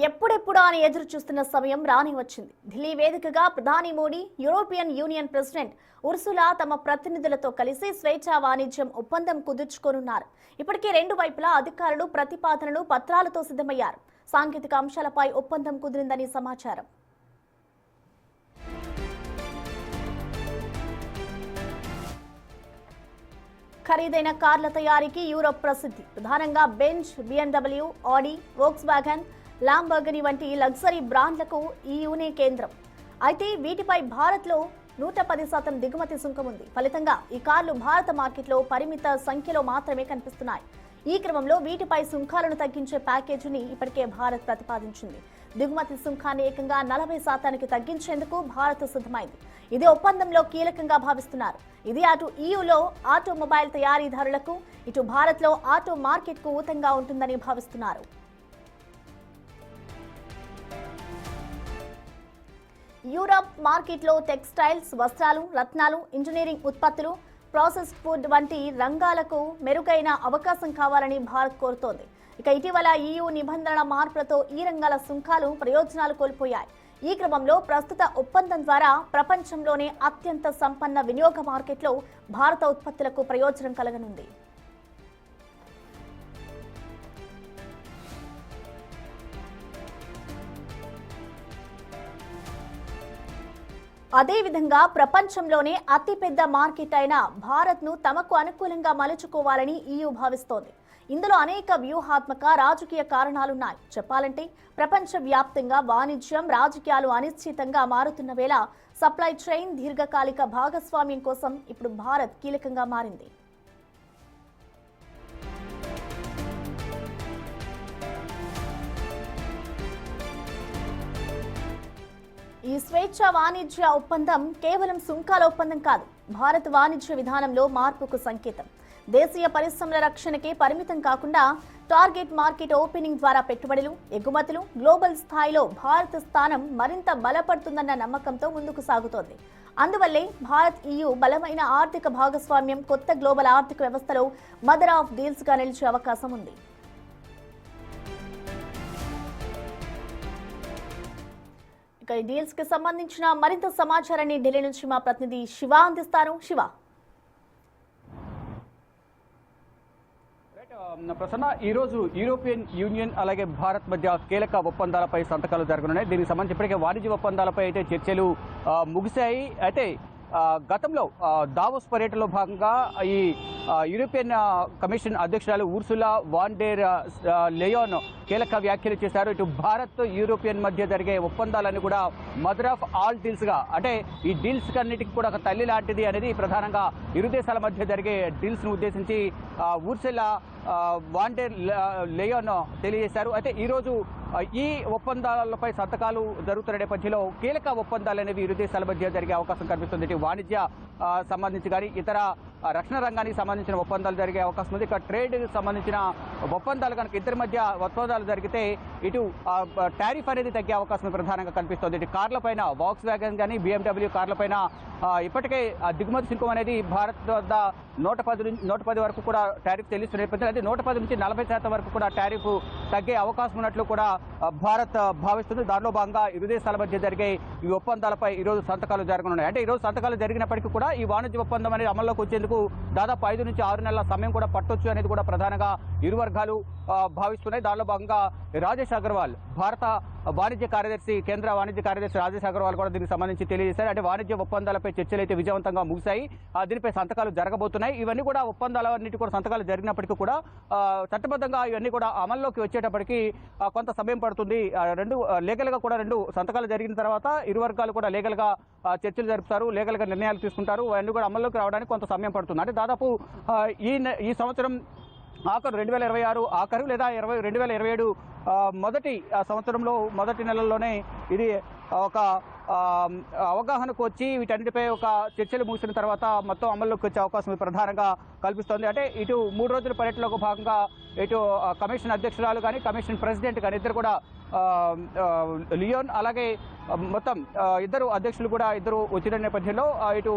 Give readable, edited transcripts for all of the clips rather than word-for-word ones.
ఎప్పుడెప్పుడు అని ఎదురు చూస్తున్న సమయం రాని వచ్చింది. ఢిల్లీ వేదికగా ప్రధాని Modi, European union president Ursula తమ ప్రతినిధులతో కలిసి స్వేచ్ఛా వాణిజ్యం ఒప్పందం కుదుర్చుకోనున్నారు. ఇప్పటికే రెండు వైపులా అధికారులు ప్రతిపాదనలు పత్రాలతో సిద్ధమయ్యారు. సాంకేతిక అంశాలపై ఒప్పందం కుదిరిందని సమాచారం. ఖరీదైన కార్ల తయారీకి యూరోప్ ప్రసిద్ధి. ప్రధానంగా బెంజ్, BMW, ఆడి, వోక్స్వాగన్, లాంబోర్గిని వంటి లగ్జరీ బ్రాండ్లకు ఈయూనే కేంద్రం. అయితే వీటిపై భారత్లో 110% దిగుమతి సుంకం ఉంది. ఫలితంగా ఈ కార్లు భారత మార్కెట్లో పరిమిత సంఖ్యలో మాత్రమే కనిపిస్తున్నాయి. ఈ క్రమంలో వీటిపై సుంకాలను తగ్గించే ప్యాకేజీని ఇప్పటికే భారత్ ప్రతిపాదించింది. దిగుమతి సుంకాన్ని ఏకంగా 40% తగ్గించేందుకు భారత్ సిద్ధమైంది. ఇది ఒప్పందంలో కీలకంగా భావిస్తున్నారు. ఇది అటు ఈయూలో ఆటోమొబైల్ తయారీదారులకు, ఇటు భారత్లో ఆటో మార్కెట్కు ఊతంగా ఉంటుందని భావిస్తున్నారు. యూరప్ మార్కెట్లో టెక్స్టైల్స్, వస్త్రాలు, రత్నాలు, ఇంజనీరింగ్ ఉత్పత్తులు, ప్రాసెస్డ్ ఫుడ్ వంటి రంగాలకు మెరుగైన అవకాశం కావాలని భారత్ కోరుతోంది. ఇక ఇటీవల EU నిబంధనల మార్పులతో ఈ రంగాల సుంకాలు ప్రయోజనాలు కోల్పోయాయి. ఈ క్రమంలో ప్రస్తుత ఒప్పందం ద్వారా ప్రపంచంలోనే అత్యంత సంపన్న వినియోగ మార్కెట్లో భారత ఉత్పత్తులకు ప్రయోజనం కలగనుంది. అదేవిధంగా ప్రపంచంలోనే అతిపెద్ద మార్కెట్ అయిన భారత్ను తమకు అనుకూలంగా మలుచుకోవాలని EU భావిస్తోంది. ఇందులో అనేక వ్యూహాత్మక, రాజకీయ కారణాలున్నాయి. చెప్పాలంటే ప్రపంచవ్యాప్తంగా వాణిజ్యం, రాజకీయాలు అనిశ్చితంగా మారుతున్న వేళ సప్లై చైన్ దీర్ఘకాలిక భాగస్వామ్యం కోసం ఇప్పుడు భారత్ కీలకంగా మారింది. ఈ స్వేచ్ఛ వాణిజ్య ఒప్పందం కేవలం సుంకాల ఒప్పందం కాదు, భారత్ వాణిజ్య విధానంలో మార్పుకు సంకేతం. దేశీయ పరిశ్రమల రక్షణకే పరిమితం కాకుండా టార్గెట్ మార్కెట్ ఓపెనింగ్ ద్వారా పెట్టుబడులు, ఎగుమతులు, గ్లోబల్ స్థాయిలో భారత్ స్థానం మరింత బలపడుతుందన్న నమ్మకంతో ముందుకు సాగుతోంది. అందువల్లే భారత్ EU బలమైన ఆర్థిక భాగస్వామ్యం కొత్త గ్లోబల్ ఆర్థిక వ్యవస్థలో మదర్ ఆఫ్ డీల్స్ గా నిలిచే అవకాశం ఉంది. ఇక ఈ డీల్స్ కి సంబంధించిన మరింత సమాచారాన్ని ఢిల్లీ నుంచి మా ప్రతినిధి శివ అందిస్తారు. శివ, ప్రసన్న, ఈరోజు యూరోపియన్ యూనియన్ అలాగే భారత్ మధ్య కీలక ఒప్పందాలపై సంతకాలు జరగనున్నాయి. దీనికి సంబంధించి ఇప్పటికే వాణిజ్య ఒప్పందాలపై అయితే చర్చలు ముగిశాయి. అయితే గతంలో దావోస్ పర్యటనలో భాగంగా ఈ యూరోపియన్ కమిషన్ అధ్యక్షురాలు ఉర్సులా వాన్ డెర్ లెయాన్ కీలక వ్యాఖ్యలు చేశారు. ఇటు భారత్, యూరోపియన్ మధ్య జరిగే ఒప్పందాలన్నీ కూడా మదర్ ఆఫ్ ఆల్ డీల్స్గా, అంటే ఈ డీల్స్ అన్నిటికీ కూడా ఒక తల్లి లాంటిది అనేది ప్రధానంగా ఇరు దేశాల మధ్య జరిగే డీల్స్ను ఉద్దేశించి ఉర్సులా వాన్ డెర్ లెయాన్ తెలియజేశారు. అయితే ఈరోజు ఈ ఒప్పందాలపై సంతకాలు జరుగుతున్న నేపథ్యంలో కీలక ఒప్పందాలు అనేవి ఇరు దేశాల మధ్య జరిగే అవకాశం కనిపిస్తుంది. ఇటు వాణిజ్య సంబంధించి కానీ ఇతర రక్షణ రంగానికి సంబంధించిన ఒప్పందాలు జరిగే అవకాశం ఉంది. ఇక ట్రేడ్ సంబంధించిన ఒప్పందాలు కనుక ఇద్దరి మధ్య ఒప్పందాలు జరిగితే ఇటు టారిఫ్ అనేది తగ్గే అవకాశం ప్రధానంగా కనిపిస్తుంది. ఇటు కార్లపైన వోక్స్వాగన్ కానీ BMW కార్లపైన ఇప్పటికే దిగుమతి సుంకం అనేది భారత్ వద్ద 110 వరకు కూడా టారిఫ్ చెల్లిస్తున్న నేపథ్యంలో అయితే 110 నుంచి 40% వరకు కూడా టారిఫ్ తగ్గే అవకాశం ఉన్నట్లు కూడా భారత్ భావిస్తుంది. దానిలో భాగంగా ఇరు దేశాల మధ్య జరిగే ఈ ఒప్పందాలపై ఈరోజు సంతకాలు జరగనున్నాయి. అంటే ఈరోజు సంతకాలు జరిగినప్పటికీ కూడా ఈ వాణిజ్య ఒప్పందం అనేది అమల్లోకి వచ్చేందుకు దాదాపు 5 నుంచి 6 నెలల సమయం కూడా పట్టొచ్చు అనేది కూడా ప్రధానంగా ఇరు వర్గాలు భావిస్తున్నాయి. దానిలో భాగంగా రాజేష్ అగర్వాల్, భారత వాణిజ్య కార్యదర్శి, కేంద్ర వాణిజ్య కార్యదర్శి రాజేష్ అగర్వాల్ కూడా దీనికి సంబంధించి తెలియజేశారు. అంటే వాణిజ్య ఒప్పందాలపై చర్చలు అయితే విజయవంతంగా ముగిశాయి. దీనిపై సంతకాలు జరగబోతున్నాయి. ఇవన్నీ కూడా ఒప్పందాలన్నిటి కూడా సంతకాలు జరిగినప్పటికీ కూడా చట్టబద్ధంగా ఇవన్నీ కూడా అమల్లోకి వచ్చేటప్పటికి కొంత సమయం పడుతుంది. లీగల్గా కూడా రెండు సంతకాలు జరిగిన తర్వాత ఇరు వర్గాలు కూడా లీగల్గా చర్చలు జరుపుతారు, లీగల్గా నిర్ణయాలు తీసుకుంటారు. అవన్నీ కూడా అమల్లోకి రావడానికి కొంత సమయం పడుతుంది. అంటే దాదాపు ఈ సంవత్సరం ఆఖరు 2026 ఆఖరు లేదా 2027 మొదటి సంవత్సరంలో మొదటి నెలల్లోనే ఇది ఒక అవగాహనకు వచ్చి వీటన్నిటిపై ఒక చర్చలు ముగిసిన తర్వాత మొత్తం అమల్లోకి వచ్చే అవకాశం ప్రధానంగా కల్పిస్తోంది. అంటే ఇటు 3 రోజుల పర్యటనలో భాగంగా ఇటు కమిషన్ అధ్యక్షురాలు కానీ కమిషన్ ప్రెసిడెంట్ కానీ ఇద్దరు కూడా లియోన్ అలాగే మొత్తం ఇద్దరు అధ్యక్షులు కూడా ఇద్దరు వచ్చిన నేపథ్యంలో ఇటు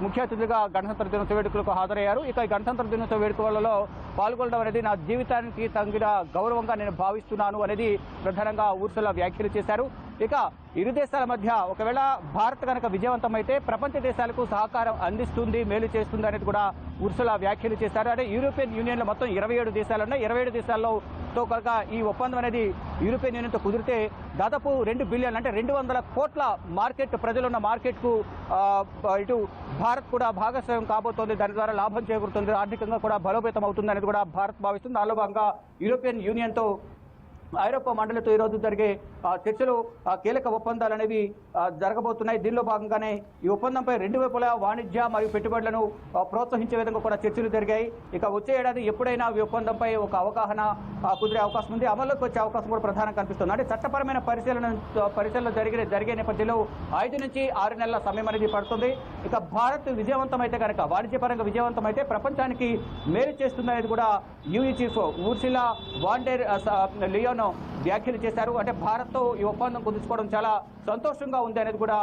ముఖ్య అతిథిగా గణతంత్ర దినోత్సవ వేడుకలకు హాజరయ్యారు. ఇక ఈ గణతంత్ర దినోత్సవ వేడుకలలో పాల్గొనడం అనేది నా జీవితానికి తగిన గౌరవంగా నేను భావిస్తున్నాను అనేది ప్రధానంగా ఉర్సులా వ్యాఖ్యలు చేశారు. ఇక ఇరు దేశాల మధ్య ఒకవేళ భారత్ కనుక విజయవంతమైతే ప్రపంచ దేశాలకు సహకారం అందిస్తుంది, మేలు చేస్తుంది అనేది కూడా ఉర్సులా వ్యాఖ్యలు చేశారు. అంటే యూరోపియన్ యూనియన్లో మొత్తం 27 దేశాలు ఉన్నాయి. 27 దేశాల్లో కనుక ఈ ఒప్పందం అనేది యూరోపియన్ యూనియన్తో కుదిరితే దాదాపు 2 బిలియన్ అంటే 200 కోట్ల మార్కెట్, ప్రజలున్న మార్కెట్కు ఇటు భారత్ కూడా భాగస్వామ్యం కాబోతోంది. దాని ద్వారా లాభం చేకూరుతుంది, ఆర్థికంగా కూడా బలోపేతం అవుతుంది అనేది కూడా భారత్ భావిస్తుంది. దానిలో భాగంగా యూరోపియన్ యూనియన్తో ఐరోపా మండలితో ఈరోజు జరిగే చర్చలు కీలక ఒప్పందాలు అనేవి జరగబోతున్నాయి. దీనిలో భాగంగానే ఈ ఒప్పందంపై 2 వైపులా వాణిజ్య మరియు పెట్టుబడులను ప్రోత్సహించే విధంగా కూడా చర్చలు జరిగాయి. ఇక వచ్చే ఏడాది ఎప్పుడైనా ఈ ఒప్పందంపై ఒక అవగాహన కుదిరే అవకాశం ఉంది, అమల్లోకి వచ్చే అవకాశం కూడా ప్రధానంగా కనిపిస్తుంది. అంటే చట్టపరమైన పరిశీలన జరిగే నేపథ్యంలో 5 నుంచి 6 నెలల సమయం అనేది పడుతుంది. ఇక భారత్ విజయవంతమైతే కనుక, వాణిజ్యపరంగా విజయవంతమైతే ప్రపంచానికి మేలు చేస్తుంది అనేది కూడా U E chief Ursula von der Leyen వ్యాఖ్యలు చేశారు. అంటే భారత్తో ఈ ఒప్పందం కుదుర్చుకోవడం చాలా సంతోషంగా ఉంది అనేది కూడా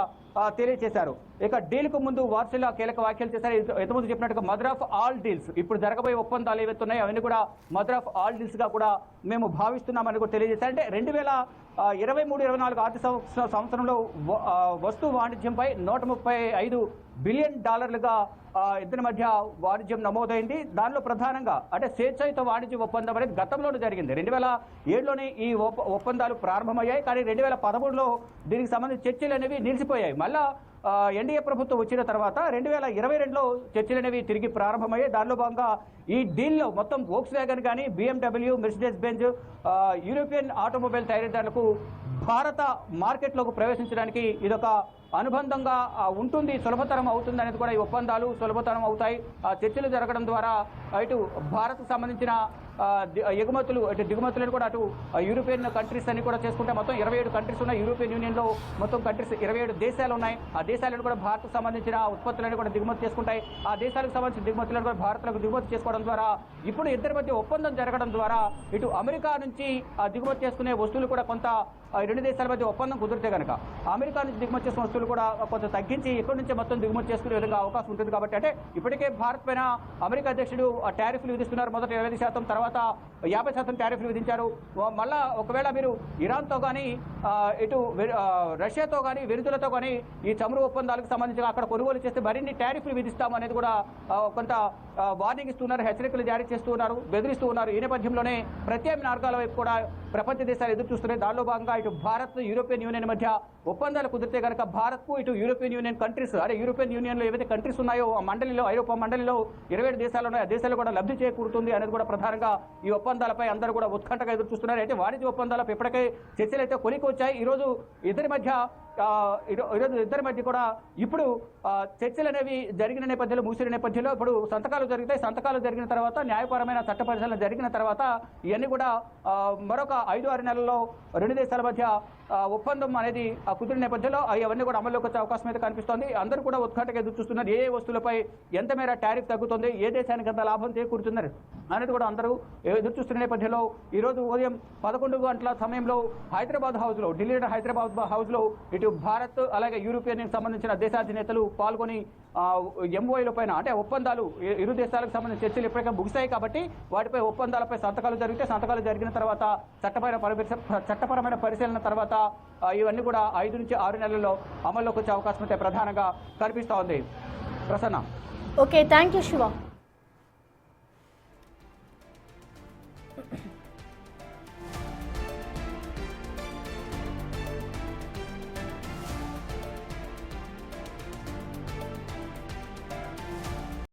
తెలియజేశారు. ఇక డీల్కు ముందు వార్సిలా కీలక వ్యాఖ్యలు చేశారు. ఇంతకుముందు చెప్పినట్టుగా మదర్ ఆఫ్ ఆల్ డీల్స్, ఇప్పుడు జరగబోయే ఒప్పందాలు ఏవైతే ఉన్నాయో అవన్నీ కూడా మదర్ ఆఫ్ ఆల్ డీల్స్ గా కూడా మేము భావిస్తున్నామని కూడా తెలియజేశారు. అంటే 2023-24 ఆర్థిక సంవత్సరంలో వస్తు వాణిజ్యంపై $135 బిలియన్ ఇద్దరి మధ్య వాణిజ్యం నమోదైంది. దానిలో ప్రధానంగా అంటే స్వేచ్ఛాయుత వాణిజ్య ఒప్పందం అనేది గతంలోనే జరిగింది. 2007లోనే ఈ ఒప్పందాలు ప్రారంభమయ్యాయి. కానీ 2013లో దీనికి సంబంధించి చర్చలు అనేవి నిలిచిపోయాయి. మళ్ళా ఎన్డీఏ ప్రభుత్వం వచ్చిన తర్వాత 2022లో చర్చలు అనేవి తిరిగి ప్రారంభమయ్యాయి. దానిలో భాగంగా ఈ డీల్లో మొత్తం వోక్స్ వ్యాగన్ కానీ, BMW, Mercedes Benz European automobile తయారీదారులకు భారత మార్కెట్లోకి ప్రవేశించడానికి ఇదొక అనుబంధంగా ఉంటుంది, సులభతరం అవుతుంది అనేది కూడా ఈ ఒప్పందాలు సులభతరం అవుతాయి. చర్చలు జరగడం ద్వారా ఇటు భారత్కు సంబంధించిన ఎగుమతులు అటు దిగుమతులను కూడా అటు యూరోపియన్ కంట్రీస్ అని కూడా చేసుకుంటే మొత్తం 27 కంట్రీస్ ఉన్నాయి. యూరోపియన్ యూనియన్లో మొత్తం కంట్రీస్ 27 దేశాలు ఉన్నాయి. ఆ దేశాలను కూడా భారత్కు సంబంధించిన ఉత్పత్తులను కూడా దిగుమతి చేసుకుంటాయి. ఆ దేశాలకు సంబంధించిన దిగుమతులను కూడా భారత్లకు దిగుమతి చేసుకోవడం ద్వారా ఇప్పుడు ఇద్దరి మధ్య ఒప్పందం జరగడం ద్వారా ఇటు అమెరికా నుంచి దిగుమతి చేసుకునే వస్తువులు కూడా కొంత 2 దేశాల మధ్య ఒప్పందం కుదిరితే కనుక అమెరికా నుంచి దిగుమతి చేసిన వస్తువులు కూడా కొంత తగ్గించి ఇక్కడి నుంచే మొత్తం దిగుమతి చేసుకునే విధంగా అవకాశం ఉంటుంది. కాబట్టి అంటే ఇప్పటికే భారత్ పైన అమెరికా అధ్యక్షుడు టారిఫ్లు విధిస్తున్నారు. మొదట 20%, తర్వాత 50% టారిఫ్లు విధించారు. మళ్ళా ఒకవేళ మీరు ఇరాన్తో కానీ ఇటు రష్యాతో కానీ వెనుజులాతో కానీ ఈ చమురు ఒప్పందాలకు సంబంధించి అక్కడ కొనుగోలు చేస్తే మరిన్ని టారిఫ్లు విధిస్తాము అనేది కూడా కొంత వార్నింగ్ ఇస్తున్నారు, హెచ్చరికలు జారీ చేస్తూ ఉన్నారు, బెదిరిస్తూ ఉన్నారు. ఈ నేపథ్యంలోనే ప్రత్యామ్నాయ మార్గాల వైపు కూడా ప్రపంచ దేశాలు ఎదురు చూస్తున్నాయి. దానిలో భాగంగా ఇటు భారత్ యూరోపియన్ యూనియన్ మధ్య ఒప్పందాలు కుదిరితే కనుక భారత్కు ఇటు యూరోపియన్ యూనియన్ కంట్రీస్ అంటే యూరోపియన్ యూనియన్లో ఏవైతే కంట్రీస్ ఉన్నాయో ఆ మండలిలో, ఐరోపా మండలిలో 27 దేశాలు ఉన్నాయో ఆ దేశాలు కూడా లబ్ధి చేకూరుతుంది అనేది కూడా ప్రధానంగా ఈ ఒప్పందాలపై అందరూ కూడా ఉత్కంఠగా ఎదురు చూస్తున్నారు. అయితే వాణిజ్య ఒప్పందాలపై ఇప్పటికే చర్చలు అయితే కొలికి వచ్చాయి. ఈరోజు ఇద్దరి మధ్య కూడా ఇప్పుడు చర్చలు అనేవి జరిగిన నేపథ్యంలో, ముగిసిన నేపథ్యంలో ఇప్పుడు సంతకాలు జరుగుతాయి. సంతకాలు జరిగిన తర్వాత న్యాయపరమైన చట్ట పరిశీలన జరిగిన తర్వాత ఇవన్నీ కూడా మరొక 5-6 నెలల్లో 2 దేశాల మధ్య ఒప్పందం అనేది కుదిరిన నేపథ్యంలో అవన్నీ కూడా అమల్లోకి వచ్చే అవకాశం అయితే కనిపిస్తోంది. అందరూ కూడా ఉత్కంఠగా ఎదురు చూస్తున్నారు. ఏ వస్తువులపై ఎంత మేర టారిఫ్ తగ్గుతుంది, ఏ దేశానికి ఎంత లాభం చేకూరుతున్నారు అనేది కూడా అందరూ ఎదురు చూస్తున్న నేపథ్యంలో ఈరోజు ఉదయం 11 గంటల సమయంలో హైదరాబాద్ హౌస్లో, ఢిల్లీ హైదరాబాద్ హౌస్లో ఇటు భారత్ అలాగే యూరోపియన్ సంబంధించిన దేశాధినేతలు పాల్గొని ఎంఓఏల పైన అంటే ఒప్పందాలు ఇరు దేశాలకు సంబంధించిన చర్చలు ఎప్పటికీ ముగిశాయి. కాబట్టి వాటిపై ఒప్పందాలపై సంతకాలు జరిగిన తర్వాత చట్టపరమైన పరిశీలన తర్వాత ఇవన్నీ కూడా 5 నుంచి 6 నెలల్లో అమల్లోకి వచ్చే అవకాశం అయితే ప్రధానంగా కనిపిస్తూ ఉంది. Prasanna. Okay, thank you Shiva.